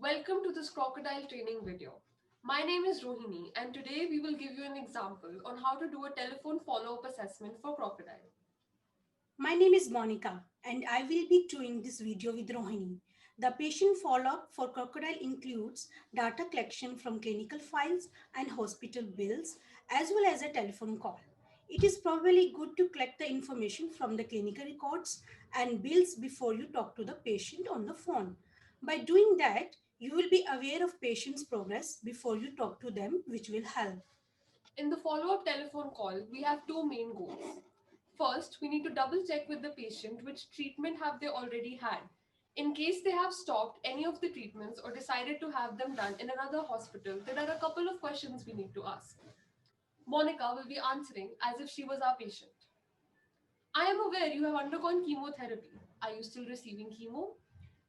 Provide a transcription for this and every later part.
Welcome to this crocodile training video. My name is Rohini and today we will give you an example on how to do a telephone follow-up assessment for crocodile. My name is Monica and I will be doing this video with Rohini. The patient follow-up for crocodile includes data collection from clinical files and hospital bills as well as a telephone call. It is probably good to collect the information from the clinical records and bills before you talk to the patient on the phone. By doing that, you will be aware of patient's progress before you talk to them, which will help. In the follow-up telephone call, we have two main goals. First, we need to double check with the patient which treatment have they already had. In case they have stopped any of the treatments or decided to have them done in another hospital, there are a couple of questions we need to ask. Monica will be answering as if she was our patient. I am aware you have undergone chemotherapy. Are you still receiving chemo?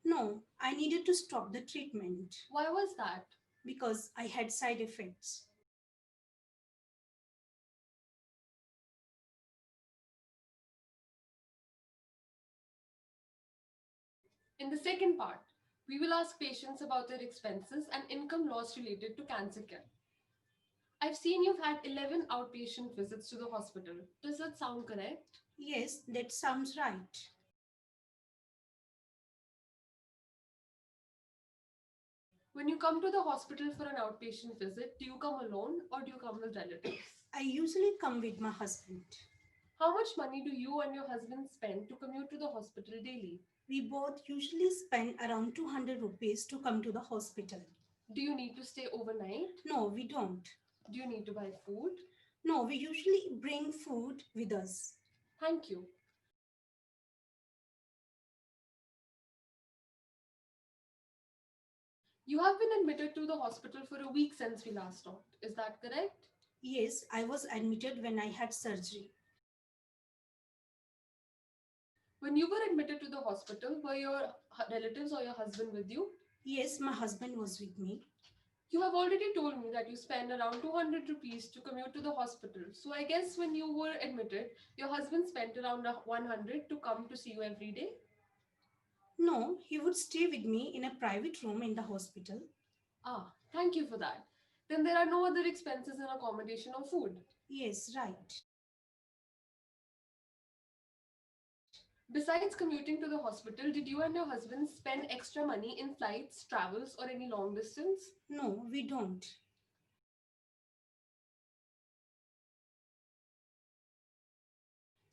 No, I needed to stop the treatment Why was that? because I had side effects. In the second part, we will ask patients about their expenses and income loss related to cancer care. I've seen you've had 11 outpatient visits to the hospital. Does that sound correct? Yes, that sounds right. When you come to the hospital for an outpatient visit, do you come alone or do you come with relatives? I usually come with my husband. How much money do you and your husband spend to commute to the hospital daily? We both usually spend around 200 rupees to come to the hospital. Do you need to stay overnight? No, we don't. Do you need to buy food? No, we usually bring food with us. Thank you. You have been admitted to the hospital for a week since we last talked. Is that correct? Yes, I was admitted when I had surgery. When you were admitted to the hospital, were your relatives or your husband with you? Yes, my husband was with me. You have already told me that you spend around 200 rupees to commute to the hospital. So I guess when you were admitted, your husband spent around 100 to come to see you every day? No, he would stay with me in a private room in the hospital. Ah, thank you for that. Then there are no other expenses in accommodation or food. Yes, right. Besides commuting to the hospital, did you and your husband spend extra money in flights, travels, or any long distance? No, we don't.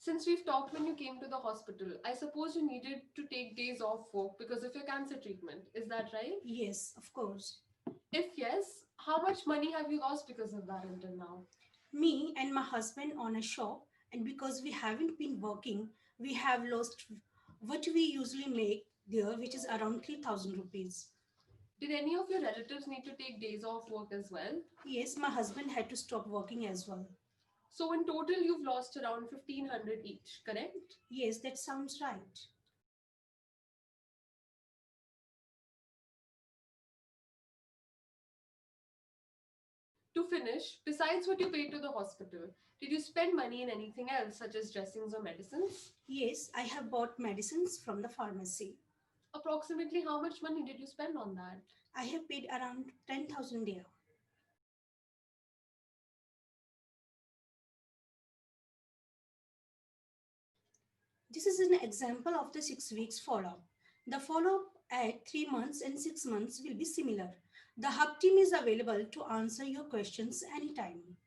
Since we've talked when you came to the hospital, I suppose you needed to take days off work because of your cancer treatment. Is that right? Yes, of course. If yes, how much money have you lost because of that until now? Me and my husband on a shop, and because we haven't been working, we have lost what we usually make there, which is around 3000 rupees. Did any of your relatives need to take days off work as well? Yes, my husband had to stop working as well. So in total, you've lost around 1500 each, correct? Yes, that sounds right. To finish, besides what you paid to the hospital, did you spend money in anything else such as dressings or medicines? Yes, I have bought medicines from the pharmacy. Approximately how much money did you spend on that? I have paid around 10,000 there. This is an example of the 6 weeks follow-up. The follow-up at 3 months and 6 months will be similar. The hub team is available to answer your questions anytime.